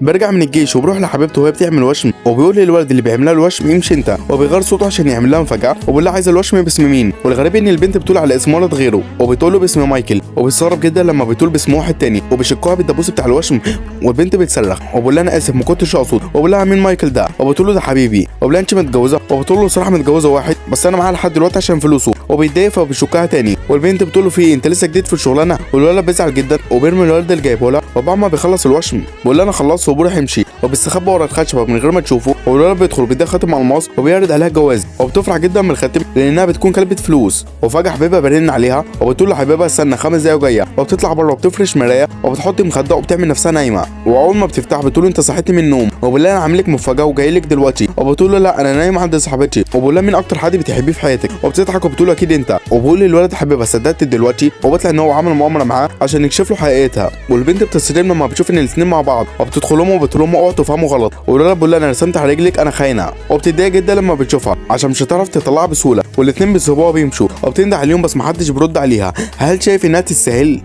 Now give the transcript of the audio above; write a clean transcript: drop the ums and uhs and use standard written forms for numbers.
برجع من الجيش وبروح لحبيبته وهي بتعمل وشم، وبيقول لي الولد اللي بيعمل لها الوشم يمشي انت، وبيغير صوته عشان يعمل لها مفاجاه، وبيقول لها عايزه الوشم باسم مين. والغريب ان البنت بتقول على اسم ولد غيره، وبتقول له باسم مايكل، وبيستغرب جدا لما بتقول باسم واحد تاني، وبيشكوها بالدبوس بتاع الوشم، والبنت بتصرخ وبقول لها انا اسف ما كنتش اقصد، وبقول لها مين مايكل ده، وبتقول له ده حبيبي، وبقول لها انت متجوزه، وبتقول له صراحه متجوزه واحد بس انا معاها لحد دلوقتي عشان فلوسه، وبيتضايق فبيشكها تاني، والبنت بتقول له في ايه انت لسه جديد في الشغلانه، والولد بيزعل جدا وبيرمي الولد اللي جايبه لها، وبعد ما بيخلص الوشم بيقول لها انا خلصت وبروح يمشي، وبيستخبى ورا الخشبه من غير ما تشوفه، والولد بيدخل بيديها خاتم الماس وبيعرض عليها الجواز، وبتفرح جدا من الخاتم لانها بتكون كلبة فلوس، وفجاه حبيبها بيرن عليها وبتقول لحبيبها استنى 5 دقايق وجايه، وبتطلع بره وبتفرش مرايه وبتحط مخده وبتعمل نفسها نايمه، واول ما بتفتح بتقول انت صحيتي من النوم، وبقول لها انا عامل لك مفاجاه وجاي لك دلوقتي، وبتقول له لا انا نايم عند صاحبتي، وبقول لها مين اكتر حد بتحبيه في حياتك، وبتضحك وبتقول له اكيد انت، وبقول للولد حبيبها صدقت دلوقتي، وبطلع ان هو عمل مؤامره معاه عشان يكشف له حقيقتها، والبنت بتصدم لما بتشوف ان الاثنين مع بعض، وبتدخل لهم وبتقول لهم اوعوا تفهموا غلط، والولد بيقول لها انا رسمت على رجلك انا خاينه، وبتتضايق جدا لما بتشوفها عشان مش هتعرف تطلعها بسهوله، والاثنين بيسيبوها وبيمشوا، وبتنده عليهم بس محدش بيرد عليها. هل شايف انها تستاهل؟